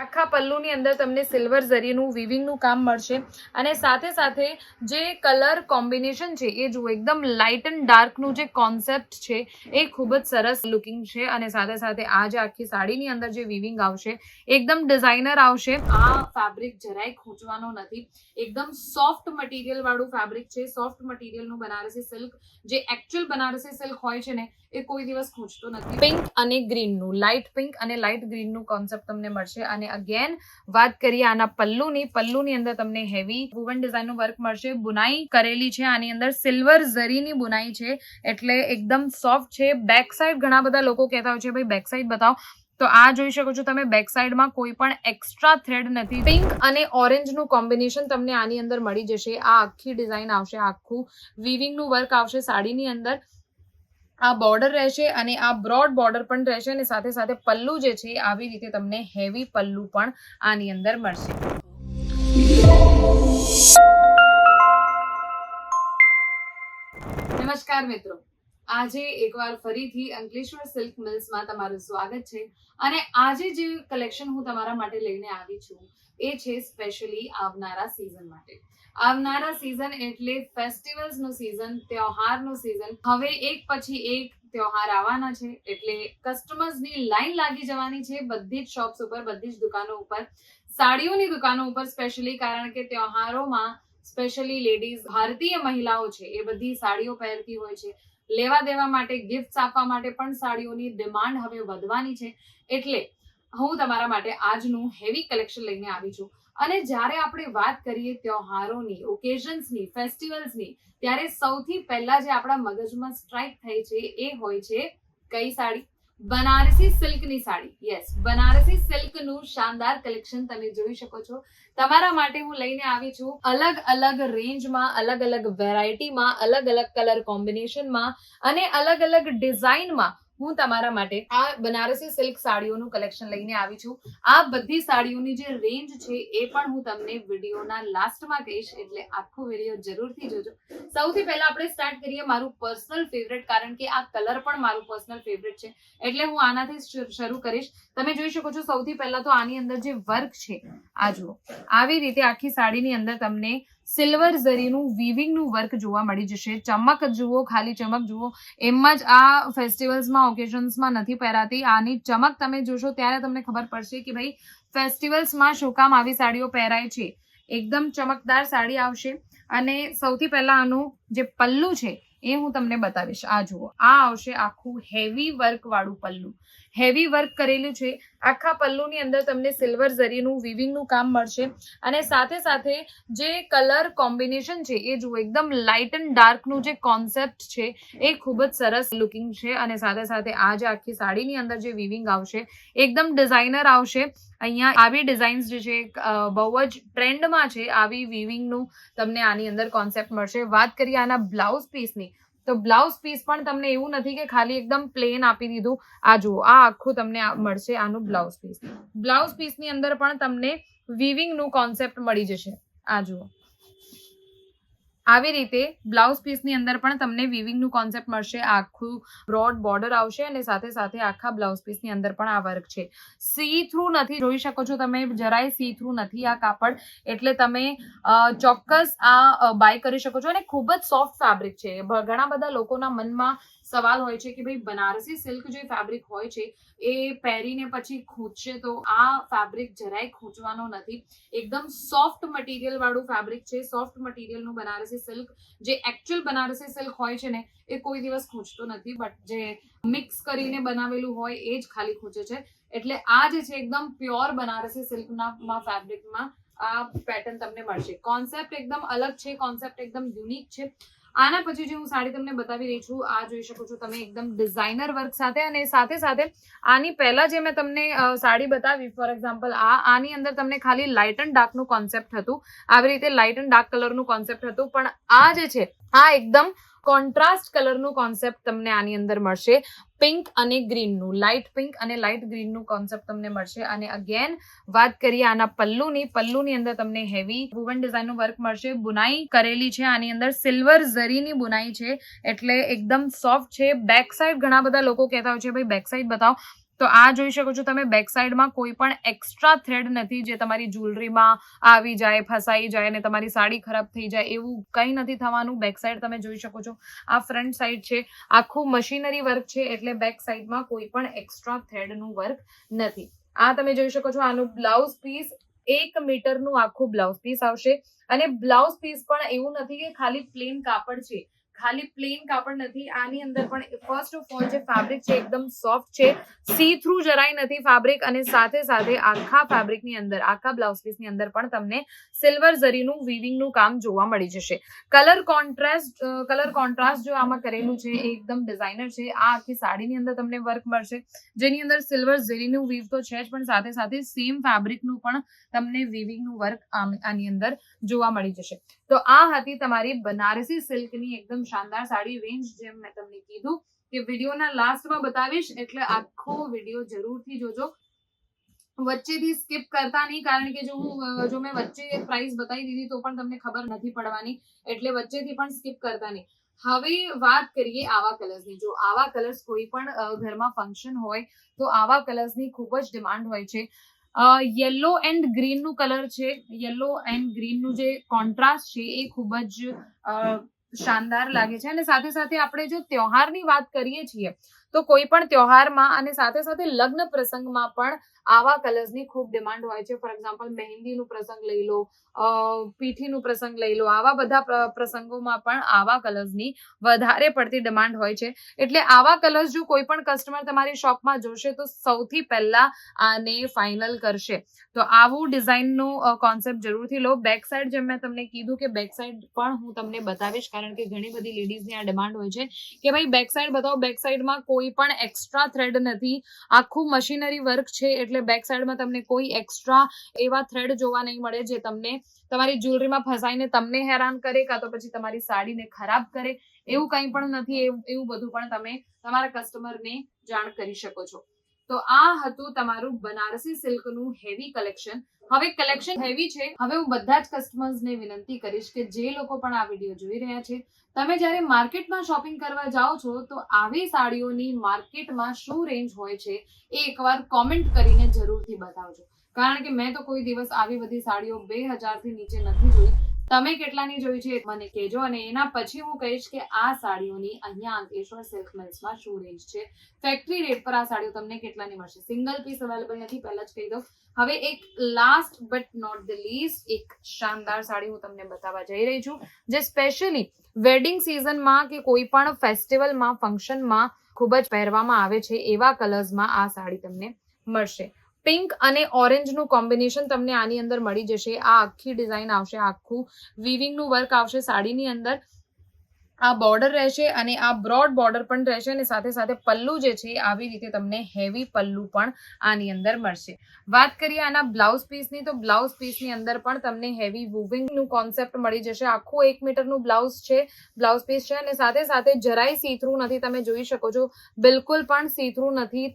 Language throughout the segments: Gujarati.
આખા પલ્લુની અંદર તમને સિલ્વર ઝરીનું વીવિંગનું કામ મળશે અને સાથે સાથે જે કલર કોમ્બિનેશન છે એ જુઓ, એકદમ લાઇટ એન્ડ ડાર્કનું જે કોન્સેપ્ટ છે એ ખૂબ જ સરસ લુકિંગ છે. અને સાથે સાથે આ જે આખી સાડીની અંદર જે વીવિંગ આવશે એકદમ ડિઝાઇનર આવશે. આ ફેબ્રિક જરાય ખૂંચવાનો નથી, એકદમ સોફ્ટ મટીરિયલ વાળું ફેબ્રિક છે. સોફ્ટ મટીરિયલનું બનારસી સિલ્ક, જે એકચ્યુઅલ બનારસી સિલ્ક હોય છે ને એ કોઈ દિવસ ખૂંચતો નથી. પિંક અને ગ્રીનનું, લાઇટ પિંક અને લાઇટ ગ્રીનનું કોન્સેપ્ટ તમને મળશે. અને અગેન વાત કરીએ આના પલ્લુની અંદર તમને હેવી વુવન ડિઝાઇનનું વર્ક મળશે. બુનાઈ કરેલી છે આની અંદર, સિલ્વર ઝરીની બુનાઈ છે એટલે એકદમ સોફ્ટ છે. બેક સાઈડ ઘણા બધા લોકો કહેતા હોય છે ભાઈ બેક સાઈડ બતાવો, તો આ જોઈ શકો છો તમે, બેક સાઈડમાં કોઈ પણ એક્સ્ટ્રા થ્રેડ નથી. પિંક અને ઓરેન્જનું કોમ્બિનેશન તમને આની અંદર મળી જશે. આ આખી ડિઝાઇન આવશે, આખું વીવિંગનું વર્ક આવશે સાડીની અંદર. આ બોર્ડર રહેશે અને આ બ્રોડ બોર્ડર પણ રહેશે અને સાથે સાથે પલ્લુ જે છે આવી રીતે તમને હેવી પલ્લુ પણ આની અંદર મળશે. નમસ્કાર મિત્રો, આજે એકવાર ફરીથી અંકલેશ્વર સિલ્ક મિલ્સમાં તમારું સ્વાગત છે. અને આજે જે કલેક્શન હું તમારા માટે લઈને આવી છું એ છે સ્પેશિયલી આવનારા સિઝન માટે. આવનારા સિઝન એટલે ફેસ્ટિવલ્સનું સિઝન, તહેવારનું સિઝન. હવે એક પછી એક તહેવાર આવવાના છે એટલે કસ્ટમર્સની લાઈન લાગી જવાની છે બધી જ શોપ્સ ઉપર, બધી જ દુકાનો ઉપર, સાડીઓની દુકાનો ઉપર સ્પેશિયલી. કારણ કે તહેવારોમાં સ્પેશિયલી લેડીઝ, ભારતીય મહિલાઓ છે એ બધી સાડીઓ પહેરતી હોય છે. લેવા દેવા માટે, ગિફ્ટ્સ આપવા માટે પણ સાડીઓની ડિમાન્ડ હવે વધવાની છે. એટલે હું તમારા માટે આજનું હેવી કલેક્શન લઈને આવી છું. અને જ્યારે આપણે વાત કરીએ તહેવારોની, ઓકેઝન્સની, ફેસ્ટિવલ્સની, ત્યારે સૌથી પહેલા જે આપણા મગજમાં સ્ટ્રાઇક થાય છે એ હોય છે કઈ સાડી? બનારસી સિલ્કની સાડી. યસ, બનારસી સિલ્કનું શાનદાર કલેક્શન તમે જોઈ શકો છો. તમારા માટે હું લઈને આવી છું અલગ અલગ રેન્જમાં, અલગ અલગ વેરાયટીમાં, અલગ અલગ કલર કોમ્બિનેશનમાં અને અલગ અલગ ડિઝાઇનમાં હું તમારા માટે આ બનારસી સિલ્ક સાડીઓનું કલેક્શન લઈને આવી છું. આ બધી સાડીઓની જે રેન્જ છે એ પણ હું તમને વિડીયોના લાસ્ટમાં કહીશ, એટલે આખો વિડીયો જરૂરથી જોજો. સૌથી પહેલા આપણે સ્ટાર્ટ કરીએ મારું પર્સનલ ફેવરેટ, કારણ કે આ કલર પણ મારું પર્સનલ ફેવરેટ છે એટલે હું આનાથી શરૂ કરીશ. તમે જોઈ શકો છો સૌથી પહેલા તો આની અંદર જે વર્ક છે આ જુઓ, આવી રીતે આખી સાડીની અંદર તમને સિલ્વર ઝરીનું વીવિંગનું વર્ક જોવા મળી જશે. ચમક જુઓ, ખાલી ચમક જુઓ. એમ જ આ ફેસ્ટિવલ્સમાં, ઓકેઝન્સમાં નથી પહેરાતી. આની ચમક તમે જોશો ત્યારે તમને ખબર પડશે કે ભાઈ ફેસ્ટિવલ્સમાં શું કામ આવી સાડીઓ પહેરાય છે. એકદમ ચમકદાર સાડી આવશે. અને સૌથી પહેલા આનું જે પલ્લુ છે એ હું તમને બતાવીશ. આ જુઓ, આ આવશે આખું હેવી વર્ક વાળું પલ્લુ, હેવી વર્ક કરેલું છે. આખા પલ્લુની અંદર તમને સિલ્વર ઝરીનું વીવિંગનું કામ મળશે. અને સાથે સાથે જે કલર કોમ્બિનેશન છે એ જુઓ, એકદમ લાઇટ એન્ડ ડાર્કનું જે કોન્સેપ્ટ છે એ ખૂબ જ સરસ લુકિંગ છે. અને સાથે સાથે આ જે આખી સાડીની અંદર જે વીવિંગ આવશે એકદમ ડિઝાઇનર આવશે. અહીંયા આવી ડિઝાઇન્સ જે છે બહુ જ ટ્રેન્ડમાં છે, આવી વીવિંગનું તમને આની અંદર કોન્સેપ્ટ મળશે. વાત કરીએ આના બ્લાઉઝ પીસની, તો બ્લાઉઝ પીસ પણ તમને એવું નથી કે ખાલી એકદમ પ્લેન આપી દીધું. આ જુઓ, આ આખું તમને મળશે આનું બ્લાઉઝ પીસ. બ્લાઉઝ પીસની અંદર પણ તમને વીવિંગનું કોન્સેપ્ટ મળી જશે. આ જુઓ, આવી રીતે બ્લાઉઝ પીસની અંદર પણ તમને વીવિંગનું કોન્સેપ્ટ મળશે. આખું બ્રોડ બોર્ડર આવશે અને સાથે સાથે આખા બ્લાઉઝ પીસની અંદર પણ આ વર્ક છે. સી થ્રુ નથી, જોઈ શકો છો તમે, જરાય સી થ્રુ નથી આ કાપડ, એટલે તમે ચોક્કસ આ બાય કરી શકો છો. અને ખૂબ જ સોફ્ટ ફેબ્રિક છે. ઘણા બધા લોકોના મનમાં સવાલ હોય છે કે ભાઈ બનારસી સિલ્ક જે ફેબ્રિક હોય છે એ પહેરીને પછી ખૂંચશે, તો આ ફેબ્રિક જરાય ખૂંચવાનો નથી. એકદમ સોફ્ટ મટીરિયલ વાળું ફેબ્રિક છે. સોફ્ટ મટીરિયલનું બનારસી સિલ્ક, જે એકચ્યુઅલ બનારસી સિલ્ક હોય છે ને એ કોઈ દિવસ ખૂંચતો નથી, બટ જે મિક્સ કરીને બનાવેલું હોય એ જ ખાલી ખૂંચે છે. એટલે આ જે છે એકદમ પ્યોર બનારસી સિલ્કના ફેબ્રિકમાં આ પેટર્ન તમને મળશે. કોન્સેપ્ટ એકદમ અલગ છે, કોન્સેપ્ટ એકદમ યુનિક છે. આના પછી જે હું સાડી તમને બતાવી રહી છું, આ જોઈ શકો છો તમે, એકદમ ડિઝાઇનર વર્ક સાથે. અને સાથે સાથે આની પહેલા જે મેં તમને સાડી બતાવી, ફોર એક્ઝામ્પલ આની અંદર તમને ખાલી લાઇટ એન્ડ ડાર્કનું કોન્સેપ્ટ હતું, આવી રીતે લાઇટ એન્ડ ડાર્ક કલરનું કોન્સેપ્ટ હતું. પણ આ જે છે આ એકદમ કોન્ટ્રાસ્ટ કલરનું કોન્સેપ્ટ તમને આની અંદર મળશે. પિંક અને ગ્રીનનું, લાઇટ પિંક અને લાઇટ ગ્રીનનું કોન્સેપ્ટ તમને મળશે. અને અગેન વાત કરીએ આના પલ્લુની અંદર તમને હેવી વુવન ડિઝાઇનનું વર્ક મળશે. બુનાઈ કરેલી છે આની અંદર, સિલ્વર ઝરીની બુનાઈ છે એટલે એકદમ સોફ્ટ છે. બેક સાઈડ ઘણા બધા લોકો કહેતા હોય છે ભાઈ બેક સાઈડ બતાવો, તો આ જોઈ શકો છો તમે, બેક સાઈડમાં કોઈ પણ એક્સ્ટ્રા થ્રેડ નથી જે તમારી જ્વેલરીમાં આવી જાય, ફસાઈ જાય અને તમારી સાડી ખરાબ થઈ જાય, એવું કંઈ નથી થવાનું. બેક સાઈડ તમે જોઈ શકો છો, આ ફ્રન્ટ સાઈડ છે, આખું મશીનરી વર્ક છે, એટલે બેક સાઈડમાં કોઈ પણ એક્સ્ટ્રા થ્રેડનું વર્ક નથી. આ તમે જોઈ શકો છો, આનું બ્લાઉઝ પીસ 1 મીટરનું આખું બ્લાઉઝ પીસ આવશે. અને બ્લાઉઝ પીસ પણ એવું નથી કે ખાલી પ્લેન કાપડ છે, ખાલી પ્લેન કાપડ નથી. આની અંદર પણ ફર્સ્ટ ઓફ ઓલ જે ફેબ્રિક છે એકદમ સોફ્ટ છે, સી થ્રુ જરાય નથી ફેબ્રિક. અને સાથે સાથે આખા ફેબ્રિકની અંદર, આખા બ્લાઉઝ પીસની અંદર પણ તમને સિલ્વર ઝરીનું વીવિંગનું કામ જોવા મળી જશે. કલર કોન્ટ્રાસ્ટ જો આમાં કરેલું છે એ એકદમ ડિઝાઇનર છે. આ આખી સાડીની અંદર તમને વર્ક મળશે, જેની અંદર સિલ્વર ઝરીનું વીવ તો છે જ, પણ સાથે સાથે સેમ ફેબ્રિકનું પણ તમને વીવિંગનું વર્ક આની અંદર જોવા મળી જશે. તો આ હતી તમારી બનારસી સિલ્કની એકદમ શાનદાર સાડી રેન્જ. જેમ મેં તમને કીધું કે વિડીયોના લાસ્ટમાં બતાવીશ, એટલે આખો વિડીયો જરૂરથી જોજો, વચ્ચેથી સ્કીપ કરતા નહીં, કારણ કે જો મેં વચ્ચે પ્રાઇસ બતાવી દીધી તો પણ તમને ખબર નથી પડવાની, એટલે વચ્ચેથી પણ સ્કીપ કરતા નહીં. હવે વાત કરીએ આવા કલર્સની. જો આવા કલર્સ કોઈ પણ ઘરમાં ફંક્શન હોય તો આવા કલર્સની ખૂબ જ ડિમાન્ડ હોય છે. યલો એન્ડ ગ્રીન નું કલર છે, યલો એન્ડ ગ્રીન નું જે કોન્ટ્રાસ્ટ છે એ ખૂબ જ શાનદાર લાગે છે. અને સાથે સાથે આપણે જો તહેવારની વાત કરીએ છીએ તો કોઈ પણ તહેવારમાં અને સાથે સાથે લગ્ન પ્રસંગમાં પણ આવા કલર્સની ખૂબ ડિમાન્ડ હોય છે. ફોર એક્ઝામ્પલ મહેંદીનું પ્રસંગ લઈ લો, પીઠીનું પ્રસંગ લઈ લો, આવા બધા પ્રસંગોમાં પણ આવા કલર્સની વધારે પડતી ડિમાન્ડ હોય છે. એટલે આવા કલર્સ જો કોઈ પણ કસ્ટમર તમારી શોપમાં જોશે તો સૌથી પહેલા આને ફાઇનલ કરશે. તો આવું ડિઝાઇનનું કોન્સેપ્ટ જરૂરથી લો. બેક સાઈડ જેમ મેં તમને કીધું કે બેક સાઈડ પણ હું તમને બતાવીશ, કારણ કે ઘણી બધી લેડીઝની આ ડિમાન્ડ હોય છે કે ભાઈ બેક સાઈડ બતાવો. બેક સાઈડમાં કોઈ પણ એક્સ્ટ્રા થ્રેડ નથી, આખું મશીનરી વર્ક છે, એટલે બેક સાઈડમાં તમને કોઈ એક્સ્ટ્રા એવા થ્રેડ જોવા નહીં મળે જે તમને તમારી જ્વેલરીમાં ફસાઈને તમને હેરાન કરે, કાં તો પછી તમારી સાડીને ખરાબ કરે. એવું કંઈ પણ નથી. એવું બધું પણ તમે તમારા કસ્ટમરને જાણ કરી શકો છો. તો આ હતું તમારું બનારસી સિલ્કનું હેવી કલેક્શન. હવે કલેક્શન હેવી છે. હવે હું બધા જ કસ્ટમર્સને વિનંતી કરીશ કે જે લોકો પણ આ વિડીયો જોઈ રહ્યા છે, તમે જ્યારે માર્કેટમાં શોપિંગ કરવા જાઓ છો તો આવી સાડીઓની માર્કેટમાં શું રેન્જ હોય છે એ એકવાર કોમેન્ટ કરીને જરૂરથી બતાવજો. કારણ કે મેં તો કોઈ દિવસ આવી બધી સાડીઓ 2000 થી નીચે નથી જોઈ. તમે કેટલાની જોઈ છે મને કહેજો, અને એના પછી હું કહીશ કે આ સાડીઓની અહીંયા અંકલેશ્વર સિલ્ક મિલ્સમાં શું રેન્જ છે, ફેક્ટરી રેટ પર આ સાડીઓ તમને કેટલાની મળશે. સિંગલ પીસ અવેલેબલ નથી, પહેલા જ કહી દઉં. હવે એક last but not the least એક શાનદાર સાડી હું તમને બતાવવા જઈ રહી છું, જે સ્પેશિયલી વેડિંગ સિઝનમાં કે કોઈ પણ ફેસ્ટિવલમાં, ફંક્શનમાં ખૂબ જ પહેરવામાં આવે છે. એવા કલર્સમાં આ સાડી તમને મળશે. પિંક અને ઓરેન્જનું કોમ્બિનેશન તમને આની અંદર મળી જશે. આ આખી ડિઝાઇન આવશે, આખું વીવિંગનું વર્ક આવશે સાડીની અંદર. આ બોર્ડર રહેશે અને આ બ્રોડ બોર્ડર પણ રહેશે, અને સાથે સાથે પલ્લુ જે છે આવી રીતે તમને હેવી પલ્લુ પણ આની અંદર મળશે. વાત કરીએ આના બ્લાઉઝ પીસની, તો બ્લાઉઝ પીસની અંદર પણ તમને હેવી વુવિંગનું કોન્સેપ્ટ મળી જશે. આખું 1 મીટરનું બ્લાઉઝ પીસ છે, અને સાથે સાથે જરાય સી થ્રુ નથી. તમે જોઈ શકો છો, બિલકુલ પણ સી થ્રુ નથી.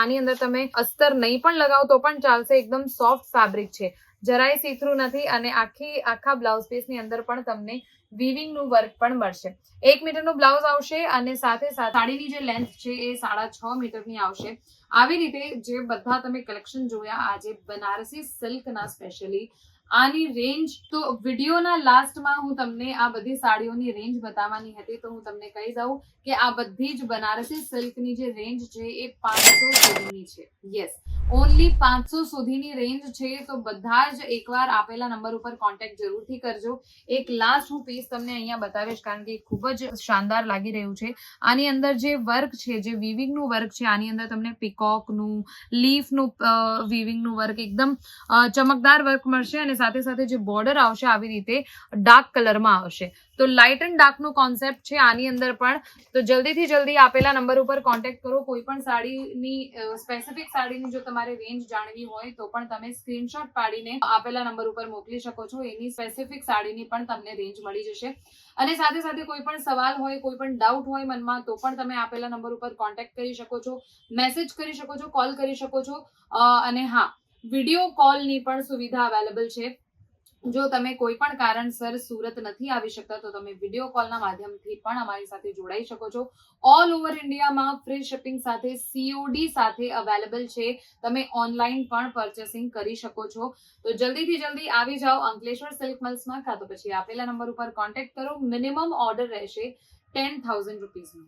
આની અંદર તમે અસ્તર નહીં પણ લગાવો તો પણ ચાલશે. એકદમ સોફ્ટ ફેબ્રિક છે, જરાય સી થ્રુ નથી. અને આખા બ્લાઉઝ પીસની અંદર પણ તમને વીવિંગનું વર્ક પણ મળશે. 1 મીટરનું બ્લાઉઝ આવશે, અને સાથે સાથે સાડીની જે લેન્થ છે એ 6.5 મીટરની આવશે. આવી રીતે જે બધા તમે કલેક્શન જોયા આજે બનારસી સિલ્કના, સ્પેશિયલી આની રેન્જ, તો વિડીયોના લાસ્ટમાં હું તમને આ બધી સાડીઓની રેન્જ બતાવવાની હતી, તો હું તમને કહી દઉં કે આ બધી જ બનારસી સિલ્કની જે રેન્જ છે એ 500 સુધીની છે. યસ, ઓનલી 500 સુધીની રેન્જ છે. તો બધા જ એકવાર આપેલા નંબર ઉપર કોન્ટેક્ટ જરૂરથી કરજો. એક લાસ્ટ હું પીસ તમને અહીંયા બતાવીશ, કારણ કે ખૂબ જ શાનદાર લાગી રહ્યું છે. આની અંદર જે વર્ક છે, જે વીવિંગનું વર્ક છે, આની અંદર તમને પીકોકનું, લીફનું વીવિંગનું વર્ક, એકદમ ચમકદાર વર્ક મળશે. અને સાથે સાથે જે બોર્ડર આવશે આવી રીતે ડાર્ક કલરમાં આવશે. તો લાઇટ એન્ડ ડાર્કનું કોન્સેપ્ટ છે આની અંદર પણ. તો જલ્દીથી જલ્દી આપેલા નંબર ઉપર કોન્ટેક્ટ કરો. કોઈ પણ સાડીની સ્પેસિફિક સાડીની જો તમારે રેન્જ જાણવી હોય તો પણ તમે સ્ક્રીનશોટ પાડીને આપેલા નંબર ઉપર મોકલી શકો છો. એની સ્પેસિફિક સાડીની પણ તમને રેન્જ મળી જશે. અને સાથે સાથે કોઈ પણ સવાલ હોય, કોઈ પણ ડાઉટ હોય મનમાં, તો પણ તમે આપેલા નંબર ઉપર કોન્ટેક્ટ કરી શકો છો, મેસેજ કરી શકો છો, કોલ કરી શકો છો. અને હા, વિડીયો કોલની પણ સુવિધા અવેલેબલ છે. જો તમે કોઈ પણ કારણસર સુરત નથી આવી શકતા તો તમે વિડીયો કોલના માધ્યમથી પણ અમારી સાથે જોડાઈ શકો છો. ઓલ ઓવર ઇન્ડિયામાં ફ્રી શિપિંગ સાથે COD સાથે અવેલેબલ છે. તમે ઓનલાઈન પણ પરચેસિંગ કરી શકો છો. તો જલ્દીથી જલ્દી આવી જાઓ અંકલેશ્વર સિલ્ક મિલ્સમાં, કાં તો પછી આપેલા નંબર ઉપર કોન્ટેક્ટ કરો. મિનિમમ ઓર્ડર રહેશે 10,000 રૂપીઝનો.